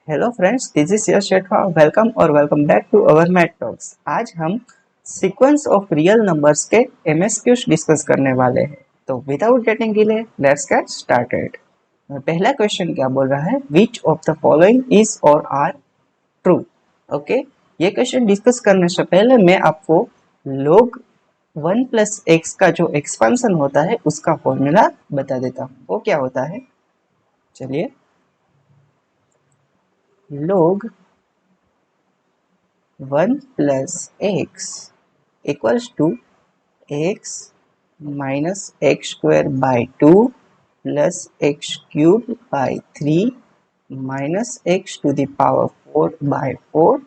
Hello friends, this is Yash Shethwa. Welcome और welcome back to our math talks. आज हम sequence of real numbers के MSQs discuss करने वाले हैं। तो without getting delay let's get started. पहला क्वेश्चन क्या बोल रहा है, which of the following is और आर ट्रू। ओके, ये क्वेश्चन डिस्कस करने से पहले मैं आपको log 1 प्लस एक्स का जो एक्सपेंशन होता है उसका फॉर्मूला बता देता हूँ। वो क्या होता है, चलिए। log 1 plus x equals to x minus x square by 2 plus x cubed by 3 minus x to the power 4 by 4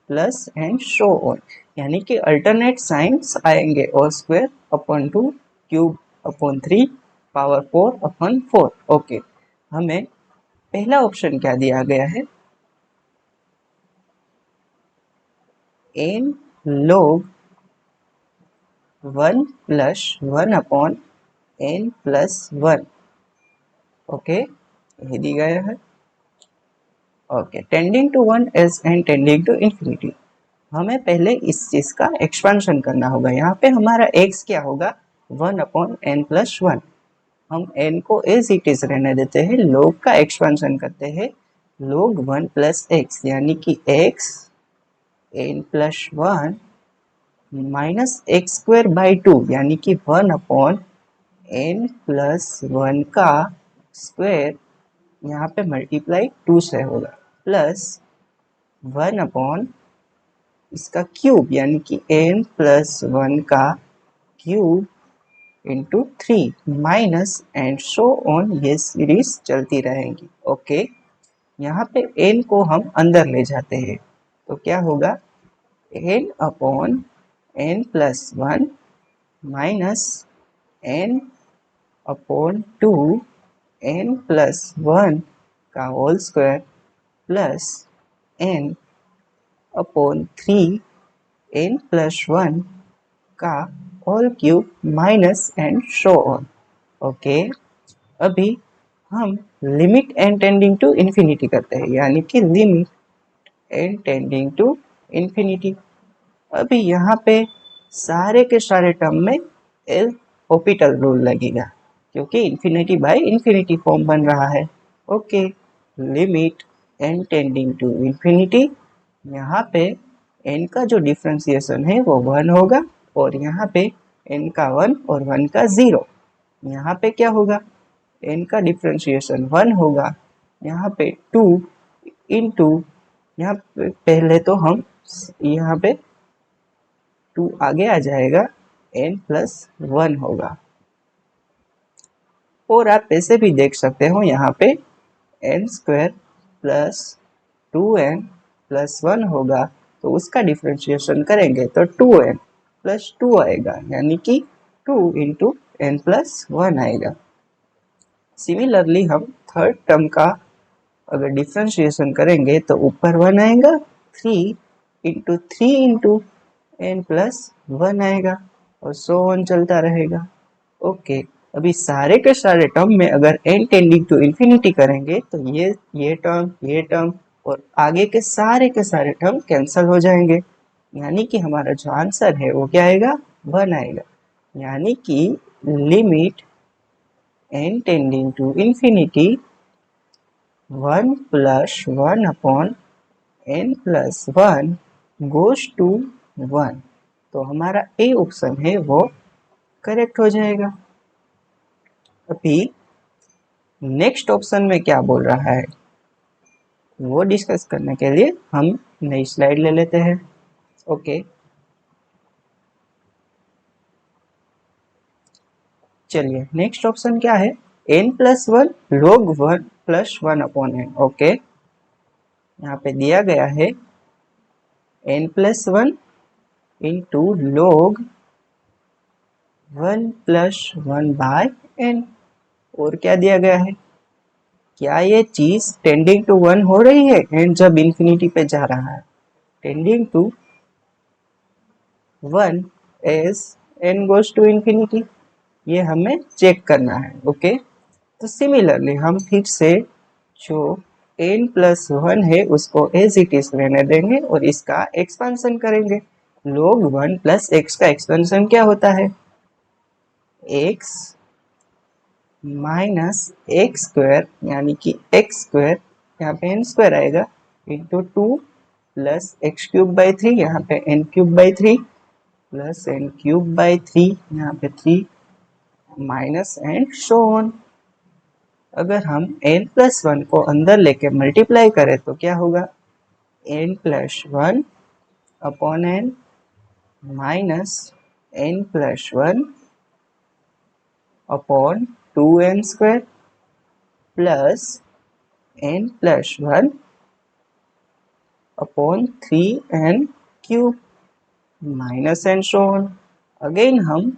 plus and so on. यानी कि अल्टरनेट साइंस आएंगे और square upon 2, cube upon 3, power 4 upon 4। Okay, हमें पहला option क्या दिया गया है, n log 1 plus 1 upon n plus 1। Okay, ये दी गया है। Okay, tending to 1 as and tending to infinity. हमें पहले इस चीज का एक्सपेंशन करना होगा। यहाँ पे हमारा x क्या होगा, 1 अपॉन n प्लस 1। हम n को एज इट इज रहने देते हैं, log का एक्सपेंशन करते हैं log 1 प्लस x, यानी कि x n plus 1 minus x square by 2, यानी कि 1 अपॉन n प्लस 1 का स्क्वायर, यहाँ पे मल्टीप्लाई 2 से होगा, प्लस 1 अपॉन इसका क्यूब, यानी कि n प्लस 1 का cube into 3 minus and so on, ये सीरीज चलती रहेंगी। ओके, यहाँ पे n को हम अंदर ले जाते हैं तो क्या होगा, n upon n plus 1 minus n upon 2 n plus 1 का whole square plus n upon 3 n plus 1 का whole cube minus and so on. Okay, अभी हम limit n tending to infinity करते हैं, यानी कि limit n tending to infinity. अभी यहाँ पे सारे के सारे टर्म में एल हॉपिटल रूल लगेगा, क्योंकि इन्फिनिटी बाय इन्फिनिटी फॉर्म बन रहा है। Okay, limit n tending to infinity, यहाँ पे n का जो डिफ्रेंसिएशन है वो 1 होगा, और यहाँ पे n का 1 और 1 का 0। यहाँ पे क्या होगा, n का डिफ्रेंसिएशन 1 होगा, यहाँ पे 2 इंटू, यहाँ पे पहले तो हम यहाँ पे 2 आगे आ जाएगा, n प्लस 1 होगा। और आप ऐसे भी देख सकते हो, यहाँ पे n square plus 2n plus 1 होगा, तो उसका डिफ्रेंशिएशन करेंगे तो 2n प्लस 2 आएगा, यानी कि 2 इंटू n प्लस 1 आएगा। सिमिलरली हम थर्ड टर्म का अगर डिफ्रेंशिएशन करेंगे तो ऊपर 1 आएगा, 3 इंटू n प्लस 1 आएगा, और सो ऑन चलता रहेगा। ओके, अभी सारे के सारे टर्म में अगर n टेंडिंग टू इन्फिनिटी करेंगे तो ये टर्म और आगे के सारे टर्म कैंसिल हो जाएंगे, यानी कि हमारा जो आंसर है वो क्या आएगा, 1 आएगा। यानी कि limit n tending to infinity 1 plus 1 upon n plus 1 goes to 1, तो हमारा ए ऑप्शन है वो करेक्ट हो जाएगा। अभी नेक्स्ट ऑप्शन में क्या बोल रहा है वो डिस्कस करने के लिए हम नई स्लाइड ले लेते हैं। ओके, चलिए, नेक्स्ट ऑप्शन क्या है, n plus 1 log 1 plus 1 upon n। Okay, यहाँ पे दिया गया है n plus 1 into log 1 plus 1 by n। और क्या दिया गया है, क्या ये चीज टेंडिंग टू 1 हो रही है एंड जब इंफिनिटी पे जा रहा है, tending to 1 as n goes to infinity, ये हमें चेक करना है। ओके, तो सिमिलरली हम फिर से जो n प्लस 1 है उसको एज इट इज रहने देंगे और इसका एक्सपेंशन करेंगे। log 1 प्लस एक्स का एक्सपेंशन क्या होता है? x माइनस एक्स स्क्वायर यानी कि एक्स स्क्वायर, यहाँ पे एन स्क्वायर आएगा, into 2 plus X cube by 3, यहाँ पे N cube by 3 plus N cube by 3, यहाँ पे 3 माइनस एंड सो ऑन। अगर हम n प्लस 1 को अंदर लेके मल्टीप्लाई करें तो क्या होगा? n plus 1 upon n minus n plus 1 upon 2n square plus n plus 1 upon 3n cube minus and so on. Again हम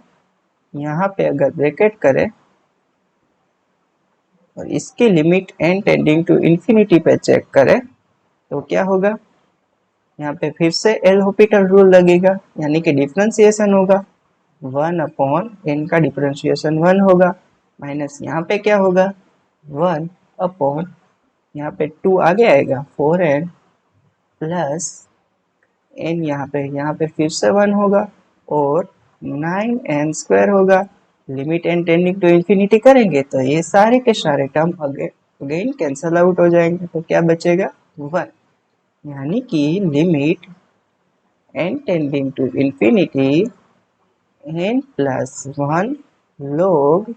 यहाँ पे अगर ब्रैकेट करें और इसकी limit n tending to infinity पे चेक करें तो क्या होगा? यहाँ पे फिर से एल हॉपिटल रूल लगेगा, यानी कि डिफरेंशिएशन होगा, 1 अपॉन n का डिफरेंशिएशन 1 होगा, माइनस यहाँ पे क्या होगा? 1 अपॉन यहाँ पे 2 आगे आएगा 4n प्लस n, यहाँ पे फिर से 1 होगा और 9n स्क्वायर होगा। Limit n tending to infinity करेंगे तो ये सारे के सारे टर्म अगेन कैंसल आउट हो जाएंगे, तो क्या बचेगा? 1, यानी कि limit n tending to infinity n plus 1 log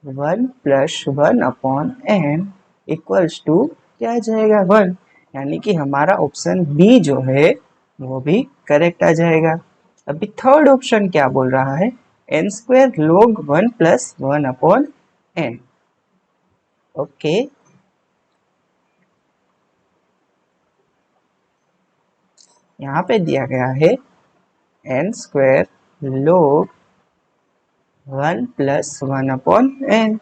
1 plus 1 upon n equals to क्या आ जाएगा? 1, यानी कि हमारा ऑप्शन बी जो है वो भी करेक्ट आ जाएगा। अभी थर्ड ऑप्शन क्या बोल रहा है? n square log 1 plus 1 upon n। Okay, यहाँ पे दिया गया है n square log 1 plus 1 upon n।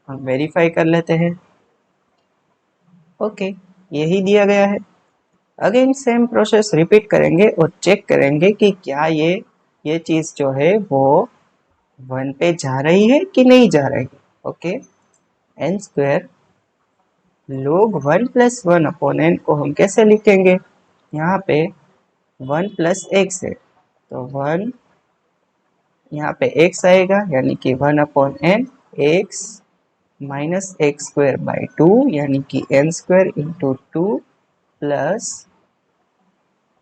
हम वेरीफाई कर लेते हैं। ओके, यही दिया गया है। अगेन सेम प्रोसेस रिपीट करेंगे और चेक करेंगे कि क्या ये चीज़ जो है वो 1 पे जा रही है कि नहीं जा रही। Okay, n square log 1 plus 1 upon n को हम कैसे लिखेंगे? यहाँ पे 1 प्लस एक्स है तो 1 यहाँ पे x आएगा, यानी कि 1 upon n, x minus x square by 2 यानी कि n square into 2 plus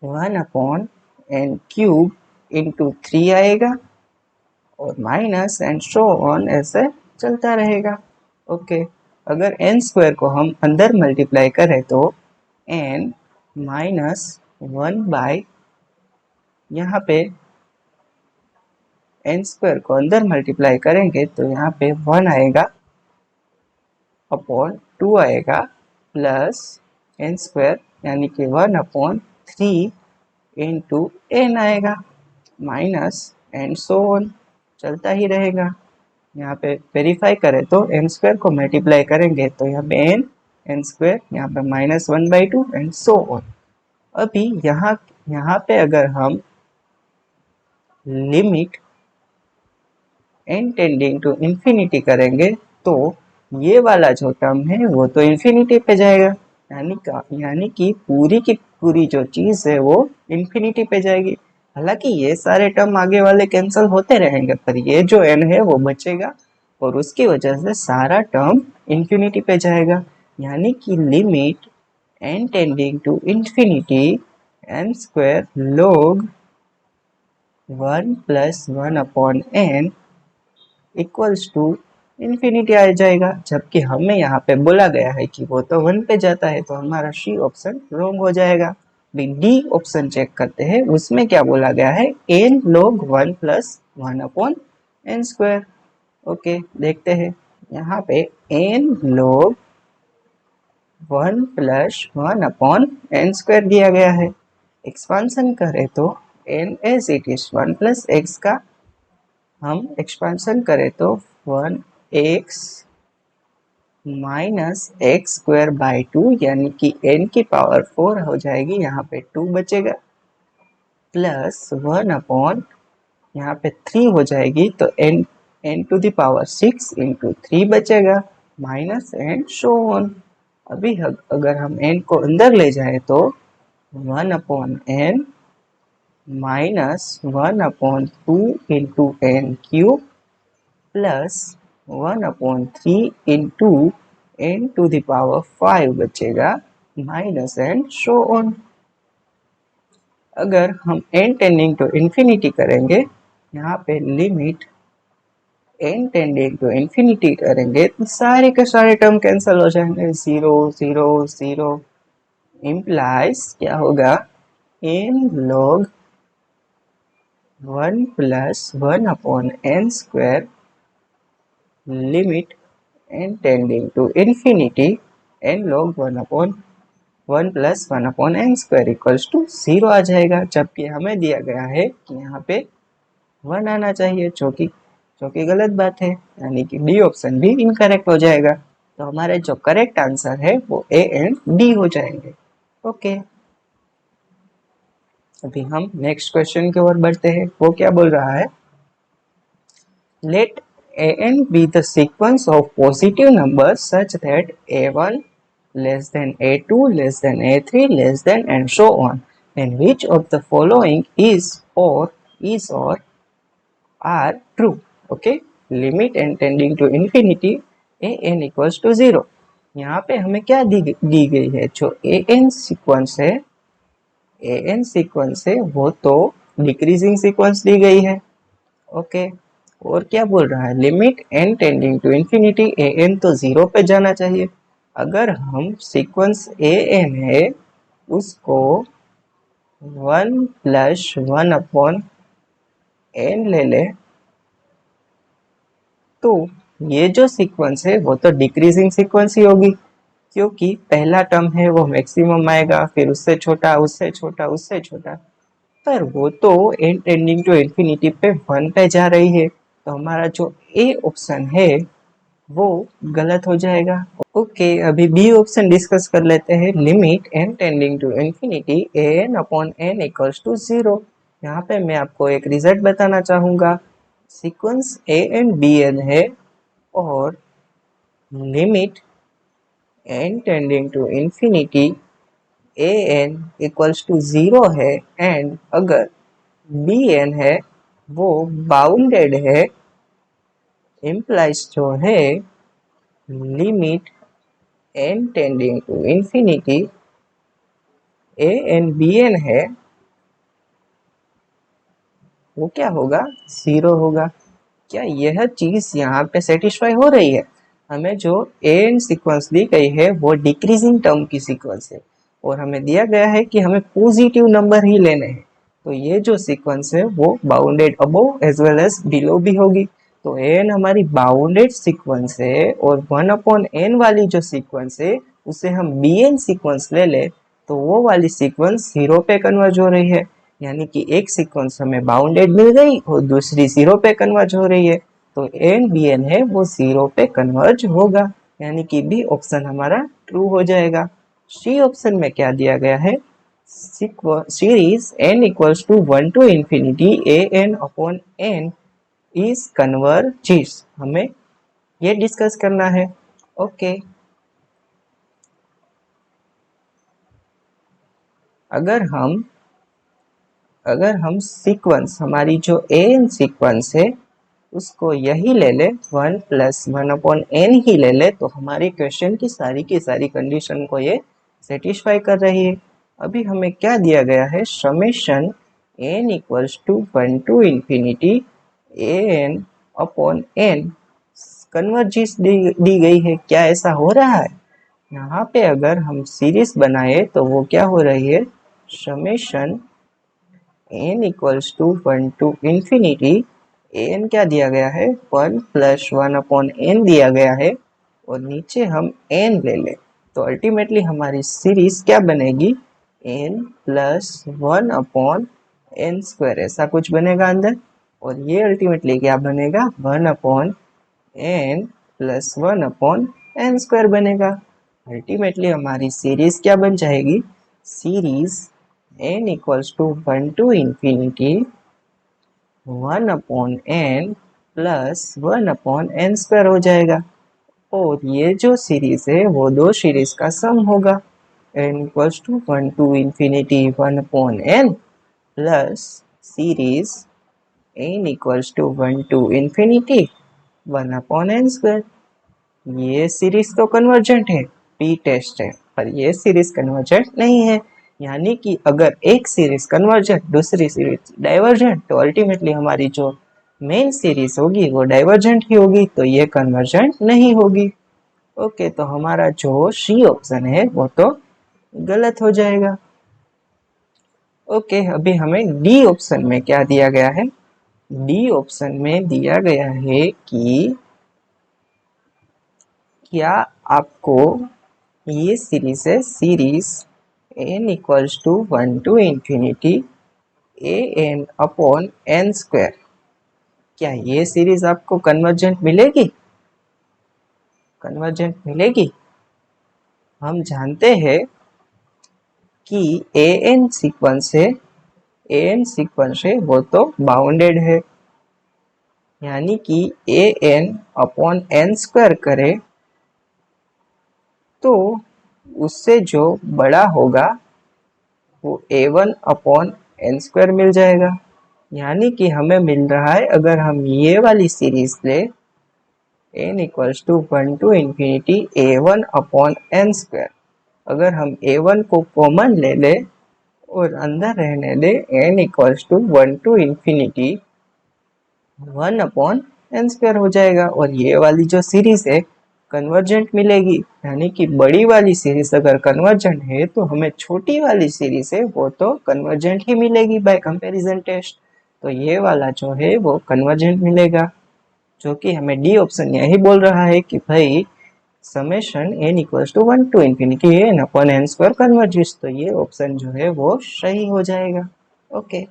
1 upon n cube into 3 आएगा और माइनस एंड सो ऑन ऐसे चलता रहेगा। ओके, अगर n स्क्वायर को हम अंदर मल्टीप्लाई करें तो n माइनस 1 बाई, यहाँ पे n स्क्वायर को अंदर मल्टीप्लाई करेंगे तो यहाँ पे 1 आएगा अपॉन 2 आएगा प्लस n स्क्वायर यानी कि 1 अपॉन 3 इंटू n आएगा माइनस एंड सो ऑन चलता ही रहेगा। यहाँ पे वेरीफाई करें तो n स्क्वायर को मल्टीप्लाई करेंगे तो यहाँ पे n स्क्वायर, यहाँ पे minus 1 by 2 and so on. अभी यहाँ पे अगर हम limit n tending to infinity करेंगे तो ये वाला जो टर्म है वो तो इंफिनिटी पे जाएगा, यानी कि पूरी की पूरी जो चीज है वो इंफिनिटी पे जाएगी। हालांकि ये सारे टर्म आगे वाले कैंसिल होते रहेंगे पर ये जो n है वो बचेगा और उसकी वजह से सारा टर्म इंफिनिटी पे जाएगा, यानी कि limit n tending to infinity n square log 1 plus 1 upon n equals to infinity आ जाएगा। जबकि हमें यहाँ पे बोला गया है कि वो तो 1 पे जाता है, तो हमारा सी ऑप्शन रॉन्ग हो जाएगा। डी ऑप्शन चेक करते हैं, उसमें क्या बोला गया है? n log 1 plus 1 upon n square. Okay, देखते हैं यहाँ पे n log 1 plus 1 upon n square दिया गया है। एक्सपांसन करें तो n as it is 1 plus x का हम एक्सपेंशन करें तो 1x minus x square by 2 यानी कि n की पावर 4 हो जाएगी, यहाँ पे 2 बचेगा प्लस 1 अपॉन यहाँ पे 3 हो जाएगी तो n to the power 6 into 3 बचेगा माइनस एंड सो ऑन। अभी अगर हम n को अंदर ले जाए तो 1/n -1/2 into n cube plus 1/3 into n to the power 5 बचेगा माइनस n शो ऑन। अगर हम n टेंडिंग टू इन्फिनिटी करेंगे, यहाँ पे limit n tending to infinity करेंगे तो सारे के सारे टर्म कैंसिल हो जाएंगे, 0 0 0 इम्प्लाइज क्या होगा, n log 1 plus 1/n square limit n tending to infinity n log 1/1 plus 1/n square equals to 0 आ जाएगा, जबकि हमें दिया गया है कि यहाँ पे 1 आना चाहिए, जो कि गलत बात है, यानी कि डी ऑप्शन भी इनकरेक्ट हो जाएगा। तो हमारे जो करेक्ट आंसर है वो ए एंड डी हो जाएंगे। ओके, अभी हम नेक्स्ट क्वेश्चन की ओर बढ़ते हैं। वो क्या बोल रहा है, late a n be the sequence of positive numbers such that a1 less than a2 less than a3 less than and so on, and which of the following is or are true. Okay, limit n tending to infinity a n equals to 0। यहाँ पे हमें क्या दी गई है, जो a n sequence है, A N sequence है वो तो डिक्रीजिंग सीक्वेंस दी गई है। ओके, और क्या बोल रहा है, limit n tending to infinity a n तो 0 पे जाना चाहिए। अगर हम सीक्वेंस ए एन है उसको 1 प्लस 1/n ले ले तो ये जो सीक्वेंस है वो तो डिक्रीजिंग सीक्वेंस ही होगी, क्योंकि पहला टर्म है वो मैक्सिमम आएगा, फिर उससे छोटा उससे छोटा उससे छोटा, पर वो तो एन टेंडिंग टू इन्फिनिटी पे 1 पे जा रही है, तो हमारा जो ए ऑप्शन है वो गलत हो जाएगा। ओके, अभी बी ऑप्शन डिस्कस कर लेते हैं। Limit n tending to infinity a N upon n equals to 0। यहाँ पे मैं आपको एक रिजल्ट बताना चाहूँगा, sequence a n b n है और limit n tending to infinity a n equals to 0 है, एंड अगर बी एन है वो बाउंडेड है, इम्प्लाइज जो है limit n tending to infinity a n b n है वो क्या होगा, 0 होगा। क्या यह चीज यहाँ पे सेटिस्फाई हो रही है? हमें जो ए एन सीक्वेंस दी गई है वो डिक्रीजिंग टर्म की सीक्वेंस है और हमें दिया गया है कि हमें पॉजिटिव नंबर ही लेने हैं, तो ये जो सीक्वेंस है वो bounded above as well as below भी होगी। तो ए एन हमारी बाउंडेड सीक्वेंस है और 1/n वाली जो सीक्वेंस है उसे हम बी एन सीक्वेंस ले ले तो वो वाली सीक्वेंस 0 पे कन्वर्ज हो रही है, यानी कि एक सीक्वेंस हमें बाउंडेड मिल गई और दूसरी 0 पे कन्वर्ज हो रही है, तो एन बी एन है वो 0 पे कन्वर्ज होगा, यानी कि बी ऑप्शन हमारा ट्रू हो जाएगा। सी ऑप्शन में क्या दिया गया है, series n equals to 1 to infinity A N upon n is converges, हमें ये डिस्कस करना है। ओके, अगर हम सीक्वेंस हमारी जो ए एन सीक्वेंस है उसको यही ले ले, 1 प्लस 1/n ही ले ले, तो हमारी क्वेश्चन की सारी कंडीशन को ये सेटिस्फाई कर रही है। अभी हमें क्या दिया गया है, summation n equals to 1 to infinity A N upon N converges दी गई है। क्या ऐसा हो रहा है? यहाँ पे अगर हम सीरीज बनाए तो वो क्या हो रही है, summation n equals to 1 to infinity n क्या दिया गया है, 1 प्लस 1/n दिया गया है और नीचे हम n ले लें तो अल्टीमेटली हमारी सीरीज क्या बनेगी, n प्लस 1/n स्क्वायर, ऐसा कुछ बनेगा अंदर, और ये अल्टीमेटली क्या बनेगा, 1/n प्लस 1/n स्क्वायर बनेगा। अल्टीमेटली हमारी सीरीज क्या बन जाएगी, series n equals to 1 to infinity 1/n plus 1/n square हो जाएगा। और ये जो सीरीज है वो दो सीरीज का सम होगा, n equals to 1 to infinity 1 upon n plus series n equals to 1 to infinity 1 upon n square. ये सीरीज तो कन्वर्जेंट है, टी टेस्ट है, पर ये सीरीज कन्वर्जेंट नहीं है। यानी कि अगर एक सीरीज कन्वर्जेंट दूसरी सीरीज डाइवर्जेंट, तो अल्टीमेटली हमारी जो मेन सीरीज होगी वो डाइवर्जेंट ही होगी, तो ये कन्वर्जेंट नहीं होगी। ओके, तो हमारा जो सी ऑप्शन है वो तो गलत हो जाएगा। ओके, अभी हमें डी ऑप्शन में क्या दिया गया है? डी ऑप्शन में दिया गया है कि क्या आपको ये सीरीज है, series n equals to 1 to infinity A N upon n square, क्या ये सीरीज आपको कन्वर्जेंट मिलेगी? कन्वर्जेंट मिलेगी। हम जानते हैं कि ए एन सीक्वेंस है, ए एन सीक्वेंस है वो तो बाउंडेड है, यानी कि A N upon n square करे तो उससे जो बड़ा होगा वो a1 अपॉन एन स्क्वायर मिल जाएगा। यानी कि हमें मिल रहा है, अगर हम ये वाली सीरीज ले n equals to 1 to infinity a1 upon n square, अगर हम a1 को कॉमन ले ले और अंदर रहने दे n equals to 1 to infinity 1 upon n square हो जाएगा, और ये वाली जो सीरीज है कन्वर्जेंट मिलेगी। यानी कि बड़ी वाली सीरीज अगर कन्वर्जेंट है तो हमें छोटी वाली सीरीज है वो तो कन्वर्जेंट ही मिलेगी बाय कंपैरिजन टेस्ट। तो ये वाला जो है वो कन्वर्जेंट मिलेगा, जो कि हमें डी ऑप्शन यही बोल रहा है कि भाई summation n equals to 1 to infinity n upon n square converges, तो ये ऑप्शन जो है वो सही हो जाएगा। ओके,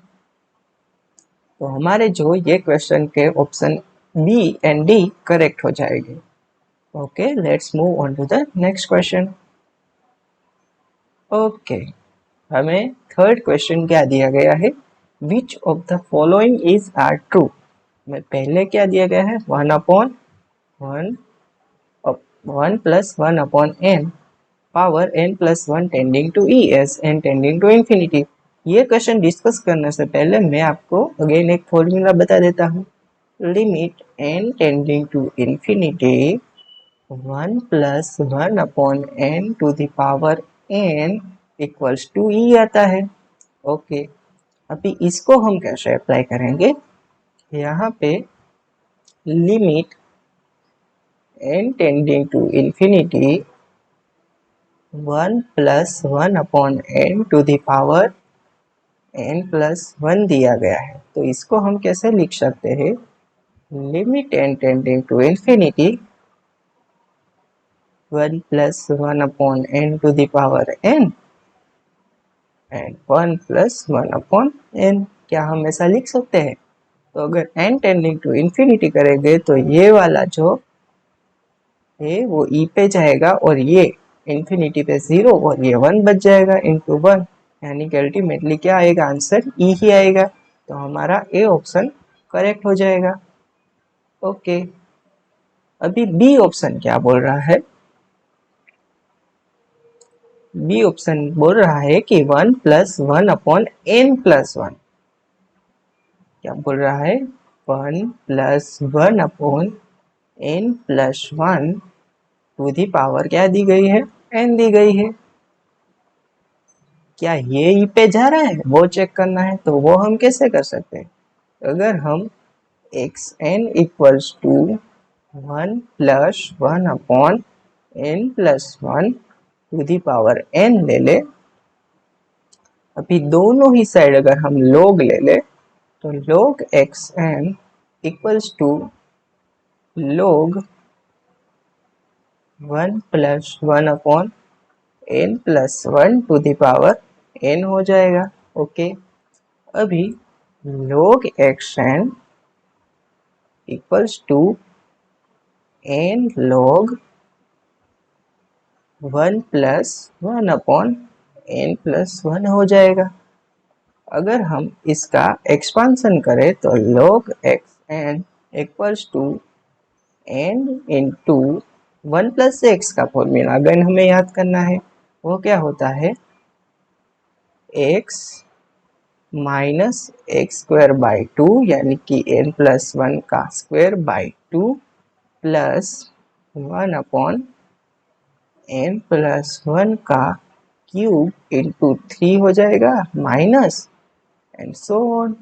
तो हमारे जो ये क्वेश्चन के option B and D correct हो जाएंगे। Okay, let's move on to the next question. Okay, हमें थर्ड क्वेश्चन क्या दिया गया है? Which of the following is are true. में पहले क्या दिया गया है? 1 upon 1 plus 1 upon n power n plus 1 tending to e as n tending to infinity. ये क्वेश्चन डिस्कस करने से पहले मैं आपको अगेन एक फॉर्मूला बता देता हूँ। Limit n tending to infinity 1 plus 1 upon n to the power n equals to e आता है। ओके, अभी इसको हम कैसे अप्लाई करेंगे? यहाँ पे limit n tending to infinity 1 plus 1 upon n to the power n plus 1 दिया गया है, तो इसको हम कैसे लिख सकते हैं? Limit n tending to infinity 1 plus 1 upon n to the power n and 1 plus 1 upon n। क्या हम ऐसा लिख सकते हैं? तो अगर n टेंडिंग टू इंफिनिटी करेंगे तो ये वाला जो है वो e पे जाएगा और ये इंफिनिटी पे 0 और ये 1 बच जाएगा इंटू 1, यानी कि अल्टीमेटली क्या आएगा? आंसर ई ही आएगा। तो हमारा ए ऑप्शन करेक्ट हो जाएगा। ओके, अभी बी ऑप्शन क्या बोल रहा है? बी ऑप्शन बोल रहा है कि 1 प्लस 1 अपॉन n प्लस 1। क्या बोल रहा है? 1 plus 1 upon n plus 1 to the power क्या दी गई है? n दी गई है। क्या ये ई पे जा रहा है वो चेक करना है, तो वो हम कैसे कर सकते हैं? अगर हम x n equals to 1 plus 1 upon n plus 1 to the power n ले ले, अभी दोनों ही साइड अगर हम log ले ले तो log x n equals to log 1 plus 1 upon n plus 1 to the power n हो जाएगा। ओके, अभी log x n equals to n log 1 plus 1 upon n plus 1 हो जाएगा। अगर हम इसका एक्सपांसन करें तो log x n equals to n into 1 plus x का फॉर्मूला अगर हमें याद करना है वो क्या होता है, x minus x square by 2 यानी कि n प्लस 1 का square by 2 plus 1 upon n plus 1 का क्यूब इंटू 3 हो जाएगा माइनस एंड सो ऑन।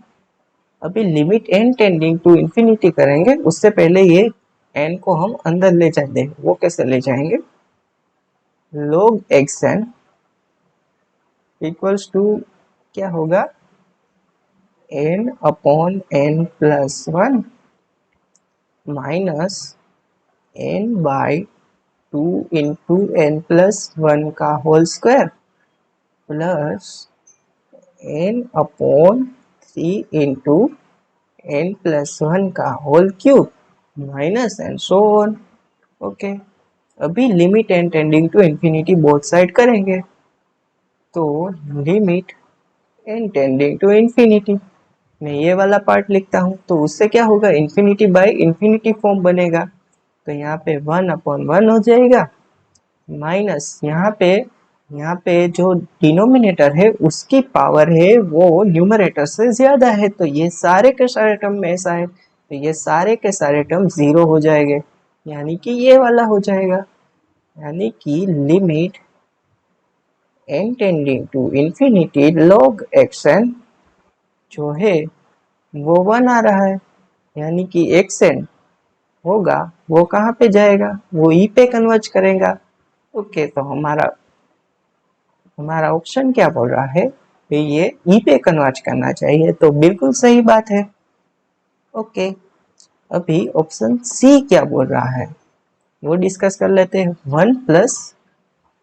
अभी limit n tending to infinity करेंगे, उससे पहले ये n को हम अंदर ले जाते हैं। वो कैसे ले जाएंगे, log xn इक्वल्स टू क्या होगा, n upon n plus 1 minus n by 2 into n plus 1 का whole square plus n upon 3 into n plus 1 का whole cube minus and so on. Okay, अभी limit n tending to infinity both side करेंगे, तो limit n tending to infinity, मैं ये वाला part लिखता हूँ, तो उससे क्या होगा, इंफिनिटी बाई इंफिनिटी फॉर्म बनेगा, तो यहाँ पे 1 अपॉन 1 हो जाएगा माइनस यहाँ पे जो डिनोमिनेटर है उसकी पावर है वो न्यूमरेटर से ज्यादा है, तो ये सारे के सारे टर्म में ऐसा है, तो ये सारे के सारे टर्म 0 हो जाएंगे, यानी कि ये वाला हो जाएगा, यानी कि limit n tending to infinity log xn जो है वो 1 आ रहा है, यानी कि xn होगा वो कहाँ पे जाएगा, वो ई पे कन्वर्ज करेगा। ओके, तो हमारा ऑप्शन क्या बोल रहा है कि ये ई पे कन्वर्ज करना चाहिए, तो बिल्कुल सही बात है। ओके, अभी ऑप्शन सी क्या बोल रहा है वो डिस्कस कर लेते हैं, 1 plus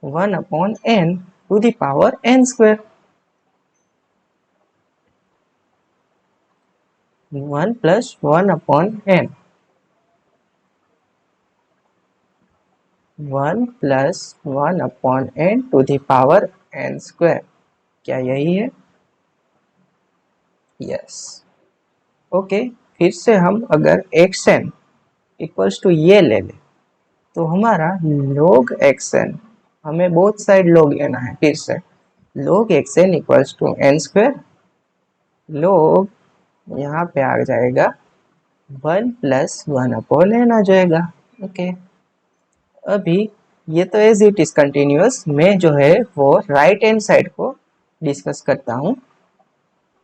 1 upon n to the power n square, 1 plus 1 upon n, 1 plus 1 upon n to the power n square, क्या यही है, यस। ओके, फिर से हम अगर xn इक्वल्स टू ये ले लें, तो हमारा log xn, हमें बोथ साइड log लेना है, फिर से log xn equals to n square, log यहाँ पे आ जाएगा 1 प्लस 1 अपॉन n आ जाएगा। ओके, अभी ये तो एज इट इज कंटिन्यूअस, मैं जो है वो राइट हैंड साइड को डिस्कस करता हूँ।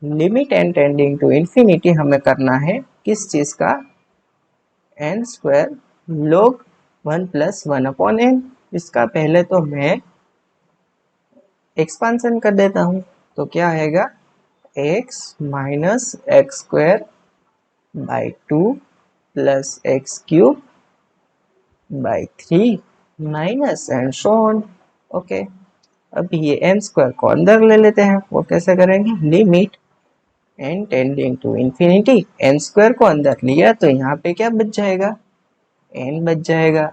Limit n tending to infinity हमें करना है किस चीज का, n square log 1 plus 1 upon n, इसका पहले तो मैं एक्सपांसन कर देता हूँ, तो क्या आएगा, x minus x square by 2 plus X cube by 3 minus and so on. Okay, अभी ये n स्क्वायर को अंदर ले लेते हैं, वो कैसे करेंगे, limit n tending to infinity, n square को अंदर लिया तो यहाँ पे क्या बच जाएगा, n बच जाएगा,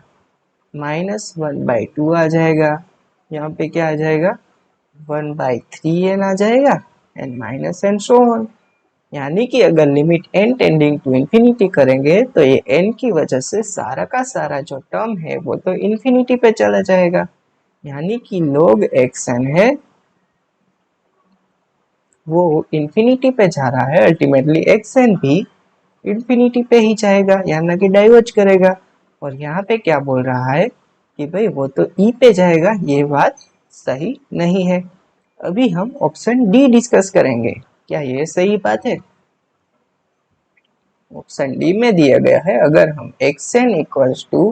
माइनस 1 बाई 2 आ जाएगा, यहाँ पे क्या आ जाएगा, 1 बाई 3n आ जाएगा and minus and so on. यानी कि अगर limit n tending to infinity करेंगे तो ये n की वजह से सारा का सारा जो टर्म है वो तो इंफिनिटी पे चला जाएगा, यानी कि log xn है वो इंफिनिटी पे जा रहा है, अल्टीमेटली xn भी इंफिनिटी पे ही जाएगा, यानी कि डाइवर्ज करेगा, और यहाँ पे क्या बोल रहा है कि भाई वो तो ई पे जाएगा, ये बात सही नहीं है। अभी हम ऑप्शन डी डिस्कस करेंगे, क्या ये सही बात है, ऑप्शन डी में दिया गया है अगर हम xn equals to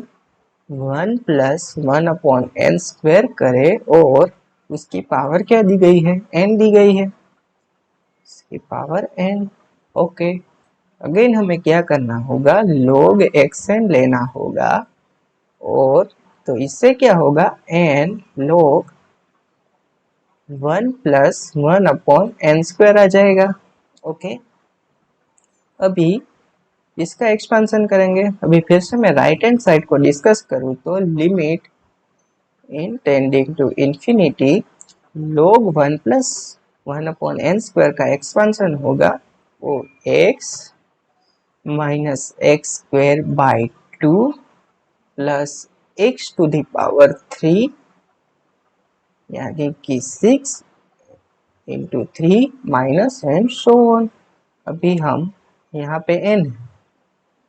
1 plus 1 upon n square करें और उसकी पावर क्या दी गई है, n दी गई है, इसकी पावर n। ओके, अगेन हमें क्या करना होगा, log xn लेना होगा, और तो इससे क्या होगा, n log 1 plus 1 upon n square आ जाएगा। ओके, अभी इसका एक्सपांसन करेंगे, अभी फिर से मैं राइट हैंड साइड को डिस्कस करूँ तो limit n tending to infinity log 1 plus 1 upon n square का एक्सपांसन होगा वो x minus x square by 2 plus x to the power 3 यानी कि 6 into 3 minus and so on। अभी हम यहाँ पे n है,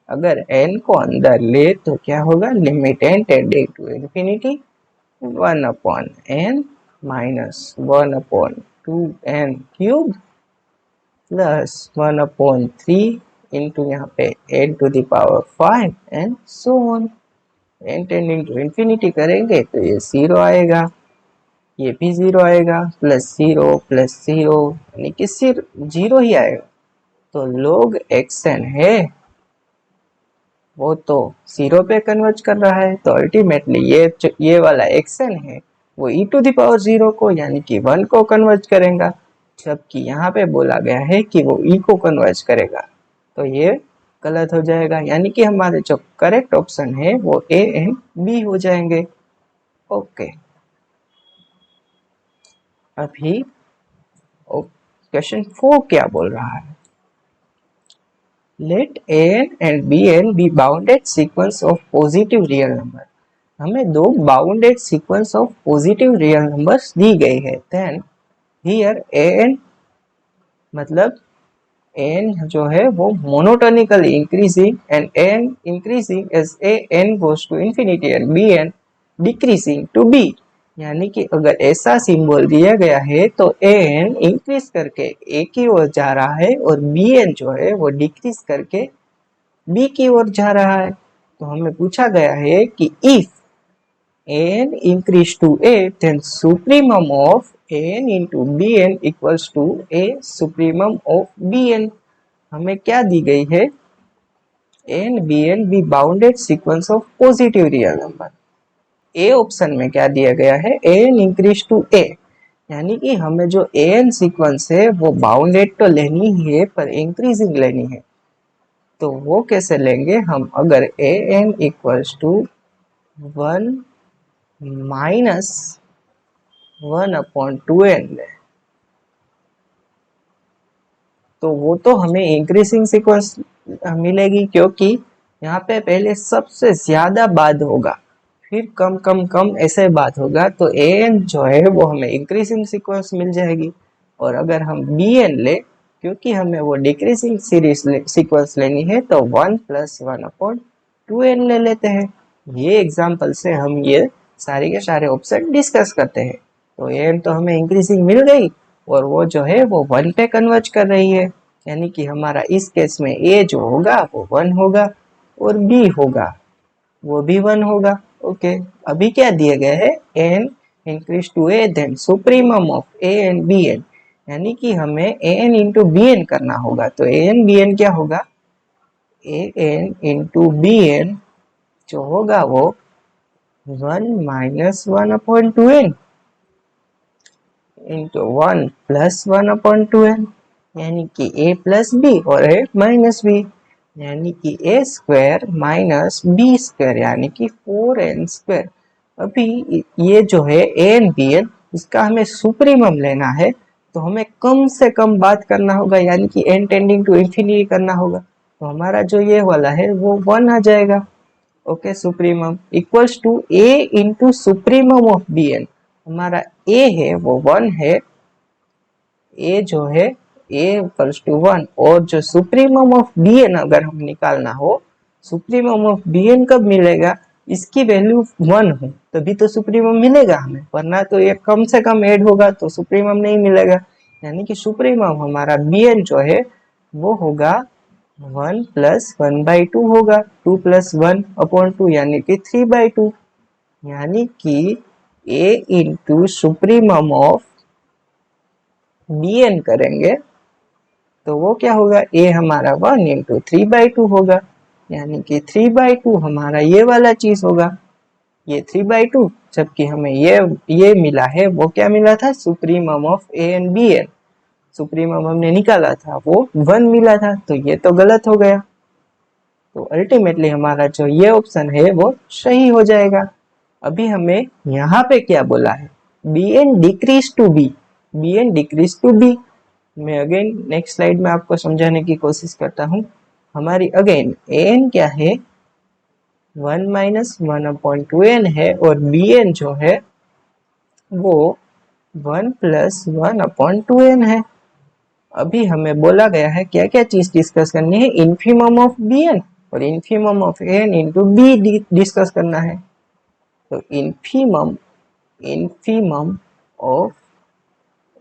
अगर n को अंदर ले तो क्या होगा, limit n tending to infinity 1 upon n minus 1 upon 2n cube plus 1 upon 3 into यहाँ पे n to the power 5 and so on. n tending to infinity करेंगे तो ये 0 आएगा, ये भी 0 आएगा, प्लस 0 यानी कि सिर्फ 0 ही आएगा। तो log xn है वो तो 0 पे कन्वर्ज कर रहा है, तो अल्टीमेटली ये वाला xn है वो e टू द पावर 0 को यानी कि 1 को कन्वर्ज करेगा, जबकि यहाँ पे बोला गया है कि वो e को कन्वर्ज करेगा, तो ये गलत हो जाएगा। यानी कि हमारे जो करेक्ट ऑप्शन है वो a एंड b हो जाएंगे। ओके, अभी क्वेश्चन 4 क्या बोल रहा है, late an and bn be bounded sequence of positive real number। हमें दो bounded sequence of positive real numbers दी गई है। देन हियर an मतलब n जो है वो monotonically increasing and n increasing as an goes to infinity and bn decreasing to b। यानी कि अगर ऐसा सिंबल दिया गया है तो an इंक्रीज करके a की ओर जा रहा है और bn जो है वो डिक्रीज करके b की ओर जा रहा है। तो हमें पूछा गया है कि if an increase to a then supremum of an into bn equals to a supremum of bn। हमें क्या दी गई है, an bn be bounded sequence of positive real number। A option में क्या दिया गया है, an increase to a, यानी कि हमें जो an सीक्वेंस है वो बाउंडेड तो लेनी ही है पर इंक्रीजिंग लेनी है। तो वो कैसे लेंगे हम, अगर an equals to 1 minus 1 upon 2n ले तो वो तो हमें इंक्रीजिंग सीक्वेंस मिलेगी, क्योंकि यहाँ पे पहले सबसे ज्यादा बाद होगा फिर कम कम कम ऐसे बात होगा, तो an जो है वो हमें इंक्रीजिंग सीक्वेंस मिल जाएगी। और अगर हम bn ले, क्योंकि हमें वो डिक्रीजिंग सीरीज सीक्वेंस लेनी है, तो 1 प्लस 1 अपॉन 2n ले लेते हैं। ये एग्जाम्पल से हम ये सारे के सारे ऑप्शन डिस्कस करते हैं। तो an तो हमें इंक्रीजिंग मिल गई और वो जो है वो 1 पे कन्वर्ज कर रही है, यानी कि हमारा इस केस में a जो होगा वो 1 होगा और b होगा वो भी 1 होगा। ओके, अभी क्या दिए गए है, n increase to a then supremum of a and bn, यानी कि हमें an इंटू bn करना होगा। तो an bn क्या होगा, an इंटू bn जो होगा वो 1 minus 1 upon 2n into 1 plus 1 upon 2n, यानी कि a प्लस b और a माइनस b, यानी कि a square minus b square यानी कि 4n स्क्वायर। अभी ये जो है an bn इसका हमें सुप्रीमम लेना है, तो हमें कम से कम बात करना होगा, यानी कि n टेंडिंग टू इंफिनिटी करना होगा। तो हमारा जो ये वाला है वो 1 आ जाएगा। Okay, supremum equals to a into supremum of bn, हमारा a है वो 1 है, a जो है a इक्वल्स टू 1, और जो सुप्रीमम ऑफ bn अगर हम निकालना हो, सुप्रीमम ऑफ bn कब मिलेगा, इसकी वैल्यू 1 हो तभी तो सुप्रीमम मिलेगा हमें, वरना तो ये कम से कम ऐड होगा तो सुप्रीमम नहीं मिलेगा। यानी कि सुप्रीमम हमारा bn जो है वो होगा 1 प्लस 1/2 होगा, 2 प्लस 1 अपॉन 2 यानी कि 3/2, यानी कि a into supremum of bn करेंगे तो वो क्या होगा, a हमारा 1 इंटू 3/2 होगा, यानी कि 3/2 हमारा ये वाला चीज होगा, ये 3/2, जबकि हमें ये मिला है वो क्या मिला था, supremum of a and bn, supremum हमने निकाला था वो 1 मिला था, तो ये तो गलत हो गया। तो अल्टीमेटली हमारा जो ये ऑप्शन है वो सही हो जाएगा। अभी हमें यहाँ पे क्या बोला है, bn decrease to b, bn decrease to b। मैं अगेन नेक्स्ट स्लाइड में आपको समझाने की कोशिश करता हूँ। हमारी अगेन an क्या है, 1 माइनस 1/2n है और bn जो है वो 1 प्लस 1/2n है। अभी हमें बोला गया है क्या क्या चीज डिस्कस करनी है, इन्फीमम ऑफ bn और infimum of n into b discuss करना है। तो इन्फीमम ऑफ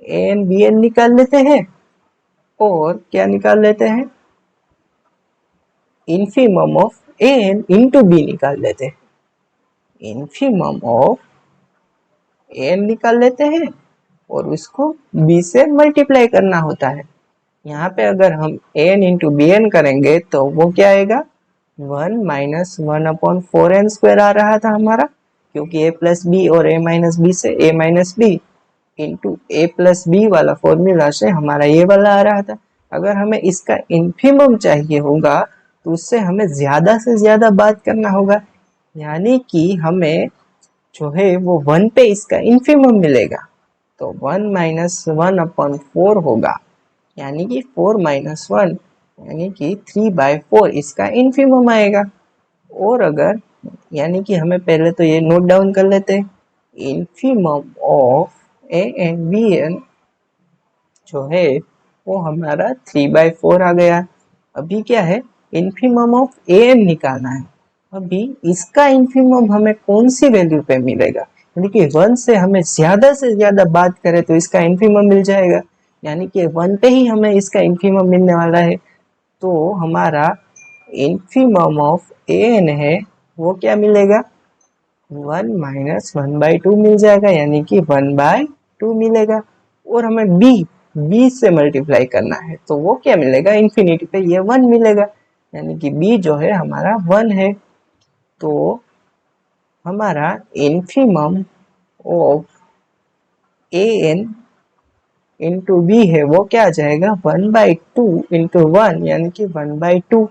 an bn निकाल लेते हैं और क्या निकाल लेते हैं, infimum of an into b निकाल लेते हैं। इन्फीमम ऑफ an निकाल लेते हैं और उसको b से मल्टीप्लाई करना होता है। यहाँ पे अगर हम an इंटू बी एन करेंगे तो वो क्या आएगा, 1 माइनस 1/4n² आ रहा था हमारा, क्योंकि a प्लस बी और a माइनस बी से a minus b into a plus b वाला फॉर्मूला से हमारा ये वाला आ रहा था। अगर हमें इसका इन्फीमम चाहिए होगा तो उससे हमें ज्यादा से ज्यादा बात करना होगा, यानी कि हमें जो है वो 1 पे इसका इन्फीमम मिलेगा। तो 1 माइनस 1/4 होगा, यानी कि 4 माइनस 1 यानी कि 3/4 इसका इन्फीमम आएगा। और अगर यानी कि हमें पहले तो ये नोट डाउन कर लेते हैं, infimum of a and b n जो है वो हमारा 3/4 आ गया। अभी क्या है, इन्फीमम ऑफ ए एन निकालना है। अभी इसका इन्फीमम हमें कौन सी वैल्यू पे मिलेगा, यानी कि 1 से हमें ज्यादा से ज्यादा बात करें तो इसका इन्फीमम मिल जाएगा, यानी कि 1 पे ही हमें इसका इन्फीमम मिलने वाला है। तो हमारा इन्फीमम ऑफ ए एन है वो क्या मिलेगा, 1 माइनस 1/2 मिल जाएगा, यानी कि 1/2 मिलेगा। और हमें बी से मल्टीप्लाई करना है तो वो क्या मिलेगा, इन्फिनिटी पे ये 1 मिलेगा, यानी कि बी जो है हमारा 1 है। तो हमारा infimum of a n into b n वो क्या आ जाएगा, 1/2 इंटू 1 यानी कि 1/2।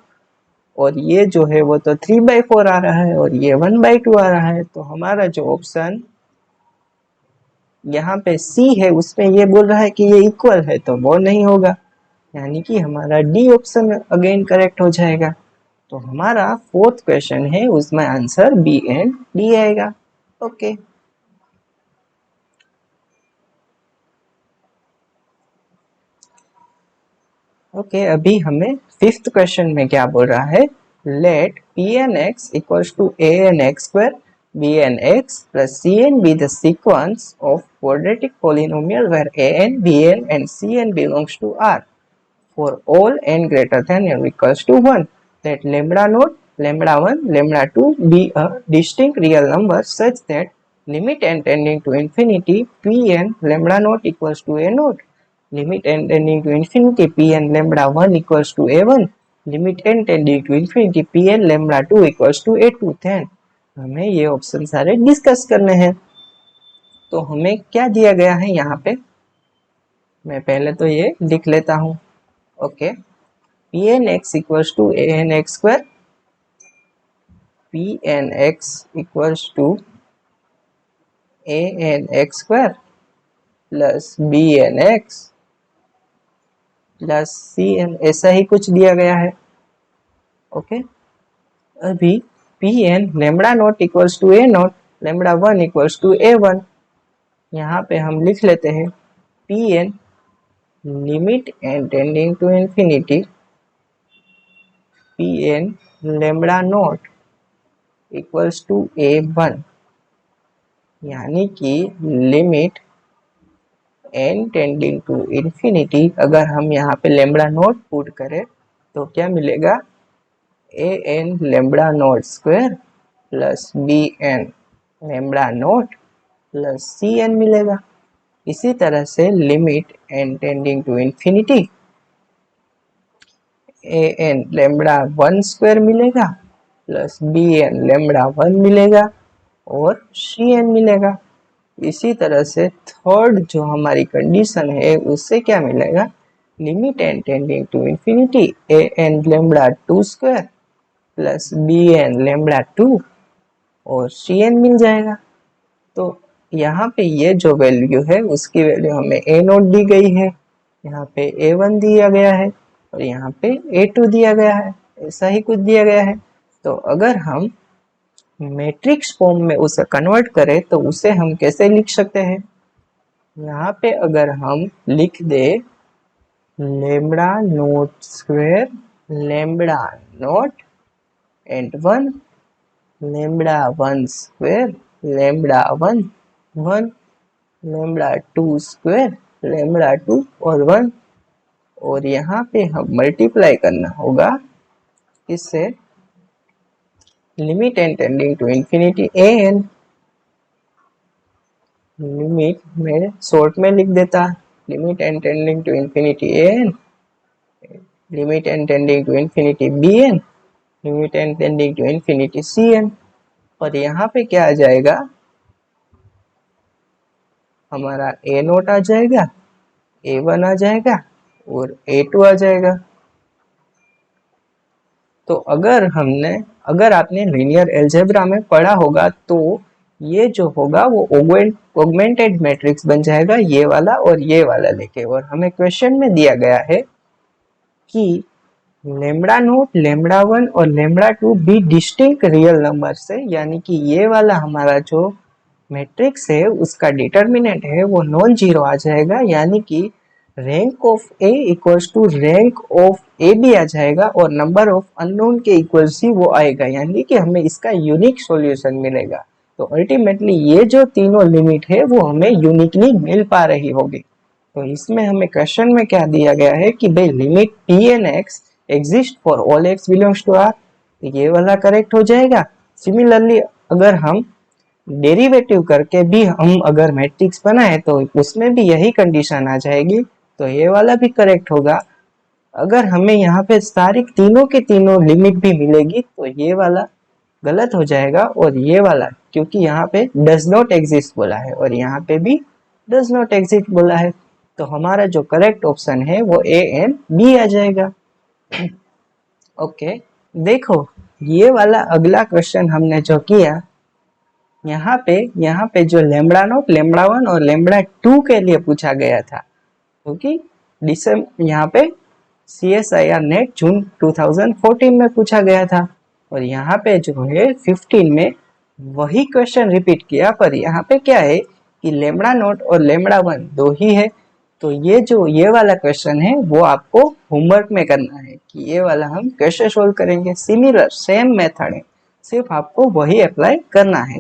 और ये जो है वो तो 3/4 आ रहा है और ये 1/2 आ रहा है। तो हमारा जो ऑप्शन यहाँ पे सी है उसमें ये बोल रहा है कि ये इक्वल है, तो वो नहीं होगा, यानी कि हमारा डी ऑप्शन अगेन करेक्ट हो जाएगा। तो हमारा 4th क्वेश्चन है उसमें आंसर बी एंड डी आएगा। ओके ओके अभी हमें 5th क्वेश्चन में क्या बोल रहा है, let P n x equals to a n x square b n x plus C n be the sequence of quadratic polynomial where a n b n and c n belongs to R for all n greater than or equals to 1. Let lambda naught, lambda 1, lambda 2 be a distinct real number such that limit n tending to infinity pn lambda naught equals to a naught, limit n tending to infinity pn lambda 1 equals to a1, limit n tending to infinity pn lambda 2 equals to a2। then हमें ये option सारे discuss करने हैं। तो हमें क्या दिया गया है यहाँ पे, मैं पहले तो ये लिख लेता हूँ। Okay pnx equals to anx square, pnx equals to anx square plus bnx plus cn, ऐसा ही कुछ दिया गया है। ओके अभी pn lambda naught equals to a naught, lambda 1 equals to a1, यहाँ पे हम लिख लेते हैं pn limit n tending to infinity pn lambda naught equals to a1, यानी कि limit n tending to infinity, अगर हम यहाँ पे लेम्बडा नोट पुट करें तो क्या मिलेगा, A N lambda naught square plus B N lambda naught plus C N मिलेगा। इसी तरह से limit n tending to infinity A N lambda 1 square मिलेगा प्लस बी एन लेम्बडा 1 मिलेगा और सी एन मिलेगा। इसी तरह से थर्ड जो हमारी कंडीशन है उससे क्या मिलेगा, limit n tending to infinity A N lambda 2 square plus B N lambda 2 और सी एन मिल जाएगा। तो यहाँ पे ये जो वैल्यू है उसकी वैल्यू हमें ए नोट दी गई है, यहाँ पे a1 दिया गया है और यहाँ पे a2 दिया गया है, ऐसा ही कुछ दिया गया है। तो अगर हम मैट्रिक्स फॉर्म में उसे कन्वर्ट करें तो उसे हम कैसे लिख सकते हैं? यहाँ पे अगर हम लिख दे lambda naught square lambda naught and 1 lambda 1 square lambda 1 1 lambda 2 square lambda 2 और 1, और यहाँ पे हम मल्टीप्लाई करना होगा इससे limit n tending to infinity A n, limit में शॉर्ट में लिख देता limit n tending to infinity A n, limit n tending to infinity b n, limit n tending to infinity c n. और यहाँ पे क्या आ जाएगा, हमारा ए नोट आ जाएगा, ए वन आ जाएगा और ए टू आ जाएगा। तो अगर आपने लीनियर अलजेब्रा में पढ़ा होगा तो ये जो होगा वो ऑगमेंटेड मैट्रिक्स बन जाएगा, ये वाला और ये वाला लेके। और हमें क्वेश्चन में दिया गया है कि लेम्बडा नोट लेम्बडा 1 और लेम्बडा 2 भी डिस्टिंक्ट रियल नंबर से, यानी कि ये वाला हमारा जो मैट्रिक्स है उसका डिटर्मिनेंट है वो नॉन जीरो आ जाएगा, यानी कि rank of A equals to rank of A भी आ जाएगा और नंबर ऑफ अननोन के इक्वल्स ही वो आएगा, यानी कि हमें इसका यूनिक सॉल्यूशन मिलेगा। तो अल्टीमेटली ये जो तीनों लिमिट है वो हमें यूनिकली मिल पा रही होगी। तो इसमें हमें क्वेश्चन में क्या दिया गया है कि भाई limit P n x exist for all x belongs to R, ये वाला करेक्ट हो जाएगा। सिमिलरली अगर हम डेरिवेटिव करके भी हम अगर मैट्रिक्स बनाए तो उसमें भी यही कंडीशन आ जाएगी, तो ये वाला भी करेक्ट होगा। अगर हमें यहाँ पे सारी तीनों के तीनों लिमिट भी मिलेगी तो ये वाला गलत हो जाएगा, और ये वाला क्योंकि यहाँ पे डज नॉट एग्जिस्ट बोला है और यहाँ पे भी डज नॉट एग्जिस्ट बोला है, तो हमारा जो करेक्ट ऑप्शन है वो ए एंड बी आ जाएगा। ओके, देखो ये वाला अगला क्वेश्चन हमने जो किया, यहाँ पे जो लेम्बडा नॉट लेम्बडा 1 और लेम्बडा 2 के लिए पूछा गया था, क्योंकि दिसंबर यहाँ पे CSIR नेट जून 2014 में पूछा गया था, और यहाँ पे जो है 15 में वही क्वेश्चन रिपीट किया, पर यहाँ पे क्या है कि लेम्बडा नोट और लेम्बडा 1 दो ही है। तो ये वाला क्वेश्चन है वो आपको होमवर्क में करना है कि ये वाला हम कैसे सोल्व करेंगे। सिमिलर सेम मेथड है, सिर्फ आपको वही अप्लाई करना है।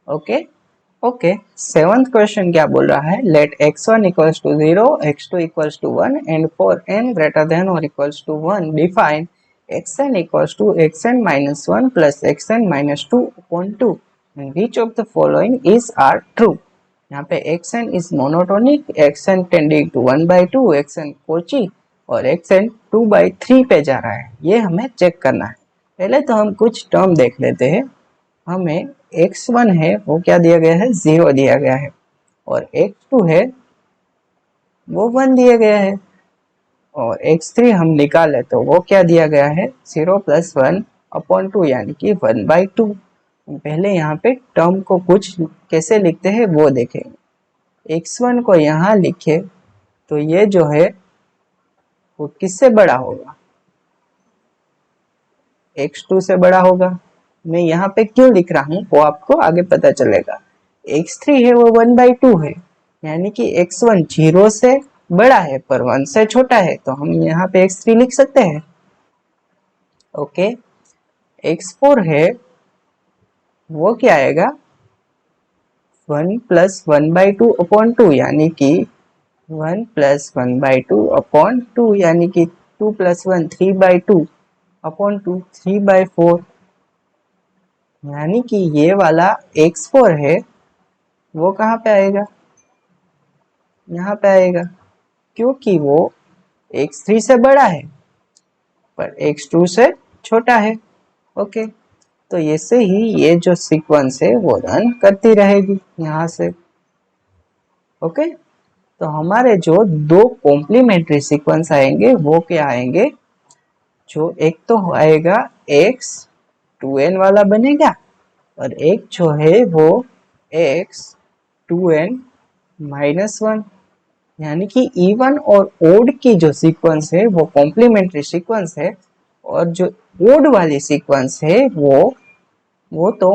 ओके, सेवंथ क्वेश्चन क्या बोल रहा है, let x1 equals to 0 x2 equals to 1 and for n greater than और equals to 1 define xn equals to xn minus 1 plus xn minus 2 upon 2 and which of the following is are true. यहाँ पे xn is monotonic, xn tending to 1/2, xn Cauchy और xn 2/3 पे जा रहा है, ये हमें चेक करना है। पहले तो हम कुछ टर्म देख लेते हैं। हमें x1 है वो क्या दिया गया है, 0 दिया गया है, और x2 है वो 1 दिया गया है, और x3 हम निकाले तो वो क्या दिया गया है, 0 प्लस 1 अपॉन 2 यानी कि 1/2। पहले यहाँ पे टर्म को कुछ कैसे लिखते हैं वो देखेंगे। x1 को यहाँ लिखे तो ये जो है वो किससे बड़ा होगा, x2 से बड़ा होगा। मैं यहाँ पे क्यों लिख रहा हूँ वो आपको आगे पता चलेगा। x3 है वो 1/2 है, यानी कि x1 0 से बड़ा है पर 1 से छोटा है, तो हम यहाँ पे x3 लिख सकते हैं। ओके, x4 है वो क्या आएगा, 1 प्लस 1/2 अपॉन 2 यानी कि 1 प्लस 1/2 अपॉन 2 यानी कि 2 प्लस 1 3/2 अपॉन 2 3/4, यानी कि ये वाला x4 है वो कहाँ पे आएगा, यहाँ पे आएगा, क्योंकि वो x3 से बड़ा है पर x2 से छोटा है। ओके, तो ऐसे ही ये जो सीक्वेंस है वो रन करती रहेगी यहाँ से। ओके, तो हमारे जो दो कॉम्प्लीमेंट्री सीक्वेंस आएंगे वो क्या आएंगे, जो एक तो आएगा x 2n वाला बनेगा, और एक जो है वो x 2n माइनस 1, यानी कि इवन और ओड की जो सीक्वेंस है वो कॉम्प्लीमेंट्री सीक्वेंस है, और जो ओड वाली सीक्वेंस है वो वो तो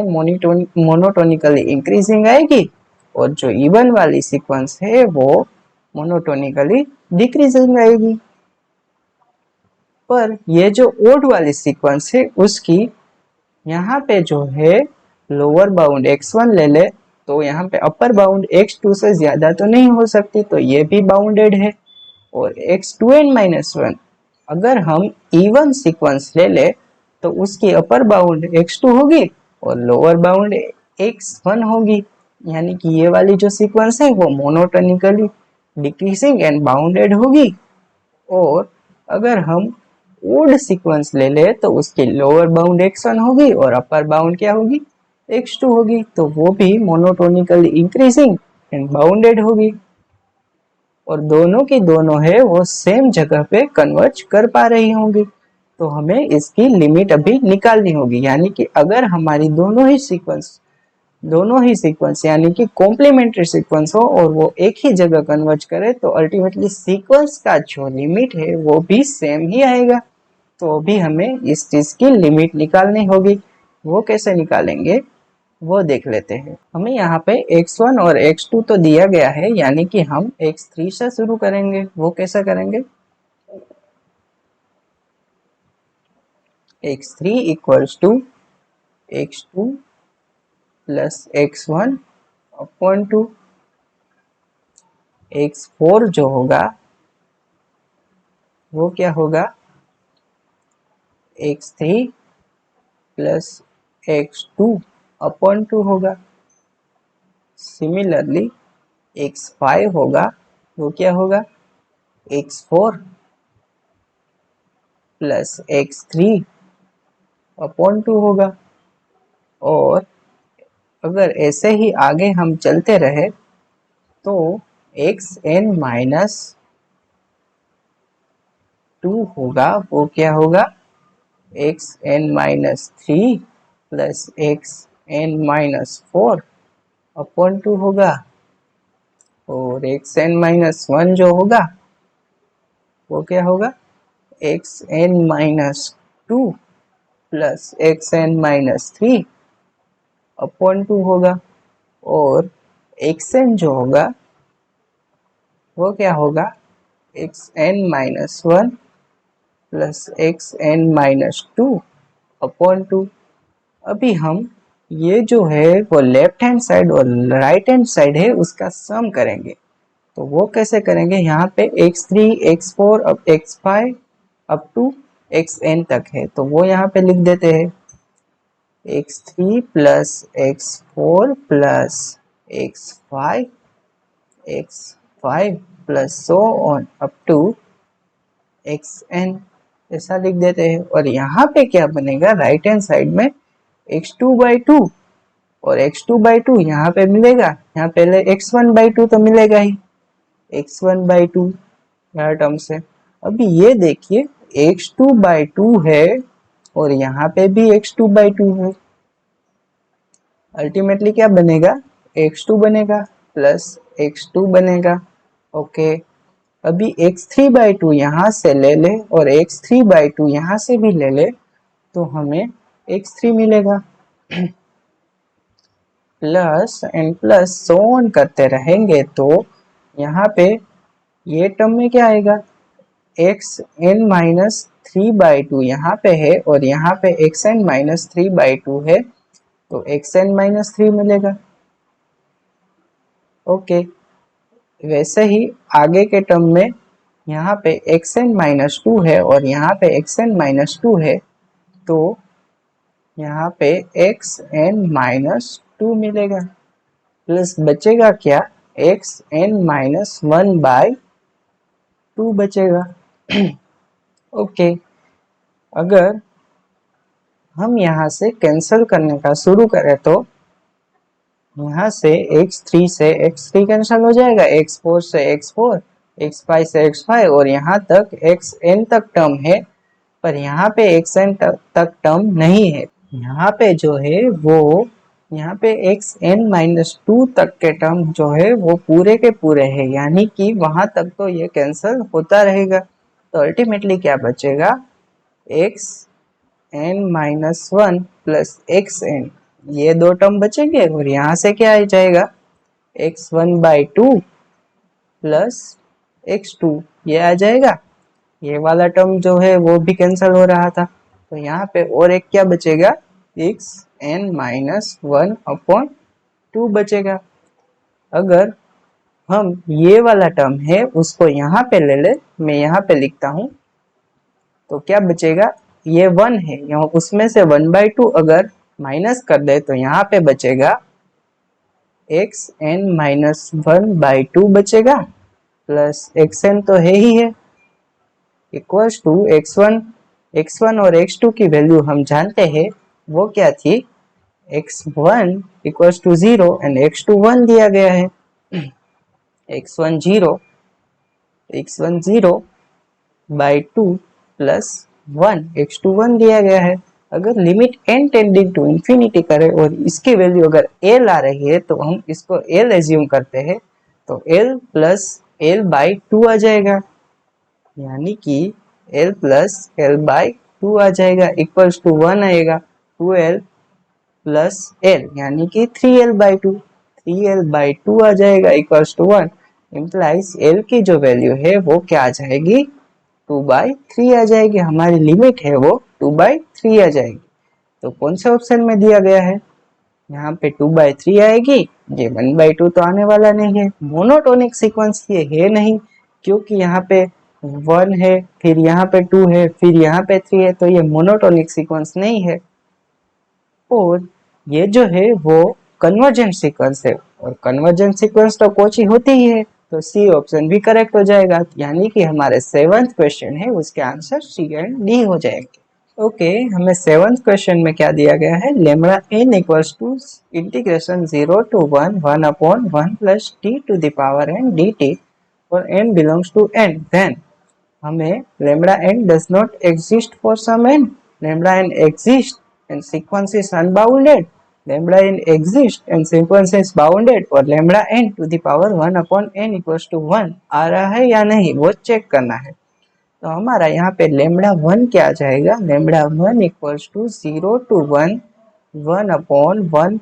मोनोटोनिकली इंक्रीजिंग आएगी, और जो इवन वाली सीक्वेंस है वो मोनोटोनिकली डिक्रीजिंग आएगी। पर ये जो ओड वाली सीक्वेंस है उसकी यहाँ पे जो है लोअर बाउंड x1 ले ले तो यहाँ पे अपर बाउंड x2 से ज्यादा तो नहीं हो सकती, तो ये भी बाउंडेड है। और x2n-1 अगर हम इवन सीक्वेंस ले ले तो उसकी अपर बाउंड x2 होगी और लोअर बाउंड x1 होगी, यानी कि ये वाली जो सीक्वेंस है वो मोनोटोनिकली डिक्रीजिंग एंड बाउंडेड होगी। और अगर हम ओड सीक्वेंस ले ले तो उसकी लोअर बाउंड x1 होगी और अपर बाउंड क्या होगी, x2 होगी, तो वो भी मोनोटोनिकली इंक्रीजिंग एंड बाउंडेड होगी। और दोनों की दोनों है वो सेम जगह पे कन्वर्ज कर पा रही होंगी। तो हमें इसकी लिमिट अभी निकालनी होगी, यानी कि अगर हमारी दोनों ही सीक्वेंस यानी कि कॉम्प्लीमेंट्री सीक्वेंस हो और वो एक ही जगह कन्वर्ज करे तो अल्टीमेटली सीक्वेंस का जो लिमिट है वो भी सेम ही आएगा। तो अभी हमें इस चीज की लिमिट निकालनी होगी। वो कैसे निकालेंगे वो देख लेते हैं। हमें यहाँ पे x1 और x2 तो दिया गया है, यानी कि हम x3 से शुरू करेंगे। वो कैसे करेंगे, x3 equals to x2 plus x1 upon two x4 जो होगा वो क्या होगा, x3 plus x2 upon two होगा। सिमिलरली x5 होगा वो क्या होगा, x4 plus x3 upon two होगा। और अगर ऐसे ही आगे हम चलते रहे तो xn-2 होगा वो क्या होगा, xn-3 plus xn-4 upon two होगा। और xn-1 जो होगा वो क्या होगा, xn-2 plus xn-3 upon two होगा। और xn जो होगा वो क्या होगा, xn-1 plus xn-2 upon two. अभी हम ये जो है वो लेफ्ट हैंड साइड और राइट हैंड साइड है उसका सम करेंगे। तो वो कैसे करेंगे, यहाँ पे x3 x4 अब x5 अप टू xn तक है, तो वो यहाँ पे लिख देते हैं x3 plus x4 plus x5 plus so on up to xn, ऐसा लिख देते हैं। और यहाँ पे क्या बनेगा, राइट हैंड साइड में x2/2 और x2/2 यहाँ पे मिलेगा, यहाँ पहले x1/2 तो मिलेगा ही, x1/2 यह टर्म से। अभी ये देखिए x2/2 है और यहाँ पे भी x2/2 है, अल्टीमेटली क्या बनेगा, x2 बनेगा प्लस x2 बनेगा। ओके, अभी x3/2 यहाँ से ले ले और x3/2 यहाँ से भी ले ले तो हमें x3 मिलेगा। Plus and plus so on करते रहेंगे तो यहाँ पे ये टर्म में क्या आएगा, xn-3/2 यहाँ पे है और यहाँ पे xn-3/2 है, तो xn-3 मिलेगा। ओके, वैसे ही आगे के टर्म में यहाँ पे xn-2 है और यहाँ पे xn-2 है, तो यहाँ पे xn-2 मिलेगा। प्लस बचेगा क्या, xn-1/2 बचेगा। ओके, अगर हम यहाँ से कैंसिल करने का शुरू करें तो यहाँ से x3 से x3 कैंसिल हो जाएगा, x4 से x4, x5 से x5 और यहाँ तक xn तक टर्म है, पर यहाँ पे xn तक टर्म नहीं है। यहाँ पे जो है वो यहाँ पे xn-2 तक के टर्म जो है वो पूरे के पूरे है, यानी कि वहां तक तो ये कैंसिल होता रहेगा। तो अल्टीमेटली क्या बचेगा, xn-1 प्लस xn ये दो टर्म बचेंगे और यहाँ से क्या आ जाएगा x1/2 प्लस x2 ये आ जाएगा। ये वाला टर्म जो है वो भी कैंसिल हो रहा था, तो यहाँ पे और एक क्या बचेगा xn-1/2 बचेगा। अगर हम ये वाला टर्म है उसको यहाँ पे ले ले, मैं यहाँ पे लिखता हूँ, तो क्या बचेगा ये 1 है, यहाँ उसमें से 1/2 अगर माइनस कर दे तो यहाँ पे बचेगा xn-1/2 बचेगा प्लस xn तो है ही है इक्वल्स टू x1 और x2 की वैल्यू हम जानते हैं वो क्या थी x1 equals to 0 and x2 1 दिया गया है। x1 0/2 प्लस 1 x2 1 दिया गया है। अगर limit n tending to infinity करे और इसकी वैल्यू अगर l आ रही है तो हम इसको l एज्यूम करते हैं, तो l प्लस l/2 आ जाएगा, यानी कि l प्लस l/2 आ जाएगा इक्वल्स टू 1 आएगा 2l प्लस l यानी कि 3l/2 आ जाएगा इक्वल्स टू 1 इम्प्लाइज l की जो वैल्यू है वो क्या आ जाएगी 2/3 आ जाएगी। हमारी लिमिट है वो 2/3 आ जाएगी। तो कौन से ऑप्शन में दिया गया है, यहाँ पे 2/3 आएगी, ये 1/2 तो आने वाला नहीं है। मोनोटोनिक सीक्वेंस ये है नहीं, क्योंकि यहाँ पे 1 है, फिर यहाँ पे 2 है, फिर यहाँ पे 3 है, तो ये मोनोटोनिक सीक्वेंस नहीं है। और ये जो है वो कन्वर्जेंट सीक्वेंस है, और कन्वर्जेंट सीक्वेंस तो कोची होती ही है, तो सी ऑप्शन भी करेक्ट हो जाएगा, यानी कि हमारे 7th क्वेश्चन है उसके आंसर सी एंड डी हो जाएंगे। ओके, हमें 7th क्वेश्चन में क्या दिया गया है, lambda n equals to integration 0 to 1 plus t to the power n dt और n belongs to n, then हमें lambda n does not exist for some n, lambda n exist and sequence is unbounded, lambda n exists and sequence is bounded, और lambda n to the power 1/n equals to 1 आ रहा है या नहीं वो check करना है। तो हमारा यहाँ पे lambda 1 क्या आ जाएगा, lambda 1 equals to 0 to 1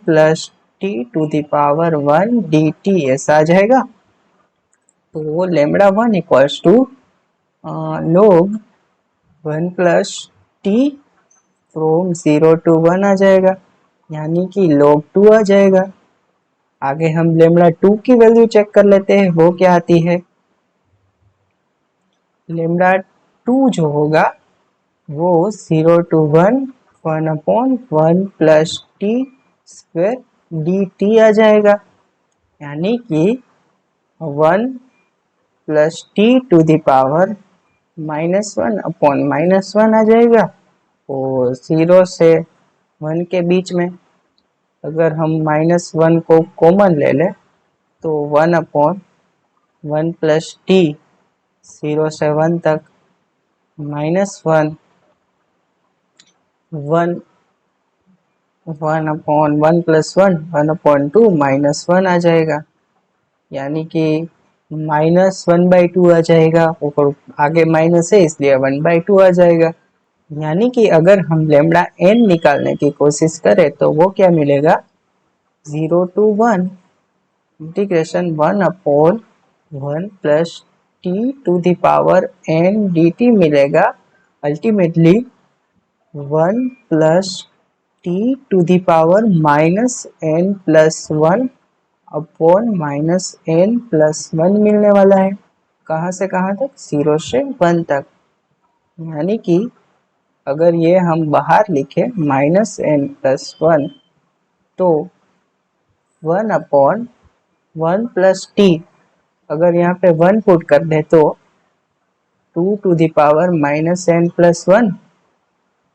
plus t to the power 1 dt ऐसा आ जाएगा। तो lambda 1 equals to log 1 plus t from 0 to 1 आ जाएगा, यानी कि log 2 आ जाएगा। आगे हम लेमड़ा 2 की वैल्यू चेक कर लेते हैं, वो क्या आती है, लेमड़ा 2 जो होगा वो 0 to 1 plus t square dt आ जाएगा, यानी कि 1 plus t to the power -1/-1 आ जाएगा। और 0 से 1 के बीच में अगर हम -1 को कॉमन ले लें तो 1/1 प्लस टी 0 से 1 तक -1 1/1 प्लस 1/2 -1 आ जाएगा, यानी कि -1/2 आ जाएगा, ऊपर आगे माइनस है इसलिए 1/2 आ जाएगा। यानी कि अगर हम लेमड़ा n निकालने की कोशिश करें तो वो क्या मिलेगा, 0 to 1 integration 1/1 plus t to the power n dt मिलेगा, ultimately 1 plus t to the power -n plus 1 upon -n plus 1 मिलने वाला है। कहाँ से कहाँ तक, 0 से 1 तक। यानी कि अगर ये हम बाहर लिखे -n प्लस 1 तो 1/1 प्लस टी, अगर यहाँ पे 1 पुट कर दे तो 2 to the power -n plus 1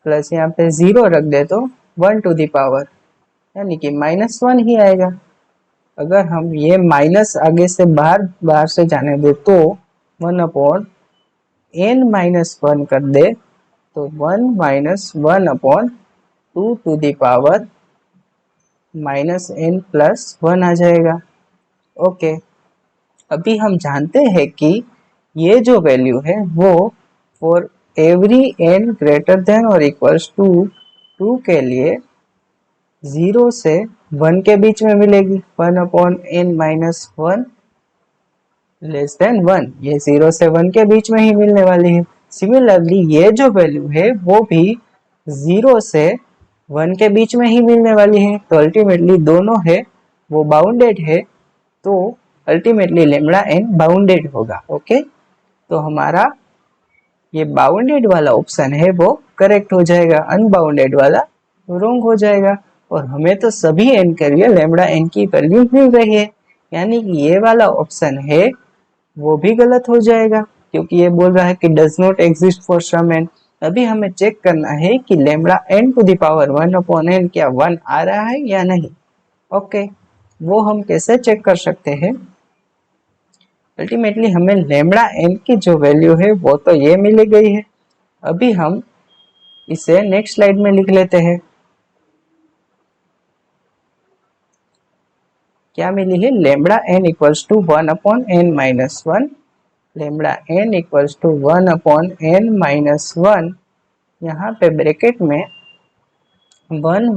plus यहाँ पे 0 रख दे तो 1 टू द पावर, यानी कि -1 ही आएगा। अगर हम ये माइनस आगे से बाहर से जाने दे तो 1/n-1 कर दे तो 1-1/2 to the power -n plus 1 आ जाएगा। ओके, अभी हम जानते हैं कि ये जो वैल्यू है वो for every n greater than और इक्वल्स टू 2 के लिए 0 से 1 के बीच में मिलेगी, 1/n-1 लेस देन 1, ये 0 से 1 के बीच में ही मिलने वाली है। सिमिलरली ये जो वैल्यू है वो भी 0 से 1 के बीच में ही मिलने वाली है, तो अल्टीमेटली दोनों है वो बाउंडेड है, तो अल्टीमेटली लेमड़ा n बाउंडेड होगा। ओके, तो हमारा ये बाउंडेड वाला ऑप्शन है वो करेक्ट हो जाएगा, अनबाउंडेड वाला रॉन्ग हो जाएगा। और हमें तो सभी n के लिए लेमड़ा n की वैल्यू मिल रही है, यानी कि ये वाला ऑप्शन है वो भी गलत हो जाएगा, क्योंकि ये बोल रहा है कि does not exist for some n। अभी हमें चेक करना है कि lambda n to the power 1/n क्या 1 आ रहा है या नहीं। ओके, वो हम कैसे चेक कर सकते हैं? अल्टीमेटली हमें लेमड़ा n की जो वैल्यू है वो तो ये मिल गई है। अभी हम इसे नेक्स्ट स्लाइड में लिख लेते हैं। क्या मिली है? Lambda n equals to 1/n-1, lambda n equals to 1/n-1, यहाँ पे ब्रैकेट में 1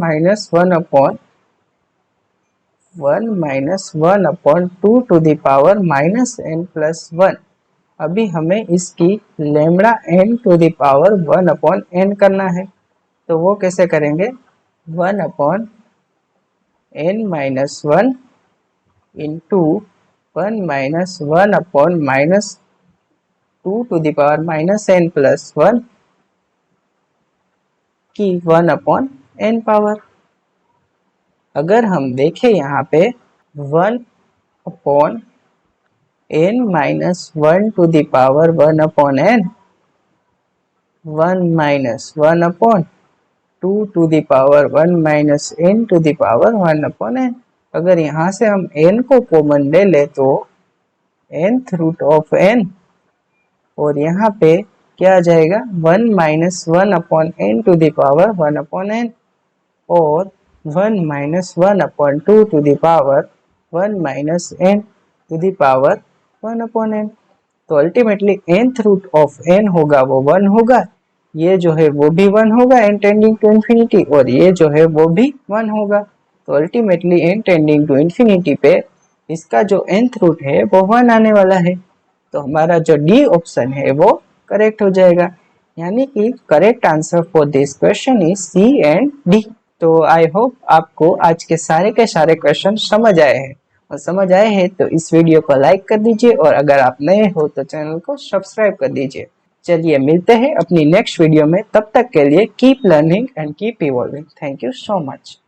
-1/2 टू द पावर -n+1। अभी हमें इसकी lambda n to the power 1/n करना है, तो वो कैसे करेंगे? 1/n-1 into 1 -1/-2 to the power -n+1 की 1/n पावर। अगर हम देखें यहाँ पे 1/n-1 to the power 1/n, 1 -1/2 to the power 1 -n to the power 1/n। अगर यहाँ से हम n को कॉमन ले ले तो nth रूट ऑफ n, और यहाँ पे क्या आ जाएगा? 1 -1/n to the power 1/n और 1 -1/2 to the power 1 -n to the power 1/n। तो ultimately nth root of n होगा वो 1 होगा, ये जो है वो भी 1 होगा n टेंडिंग टू इंफिनिटी, और ये जो है वो भी 1 होगा। तो ultimately n tending to infinity पे इसका जो nth रूट है वो 1 आने वाला है, तो हमारा जो डी ऑप्शन है वो करेक्ट हो जाएगा। यानी कि correct answer for this question is C and D. तो आई होप आपको आज के सारे क्वेश्चन समझ आए हैं, और समझ आए हैं तो इस वीडियो को लाइक कर दीजिए, और अगर आप नए हो तो चैनल को सब्सक्राइब कर दीजिए। चलिए मिलते हैं अपनी नेक्स्ट वीडियो में, तब तक के लिए keep learning and keep evolving. Thank you so much.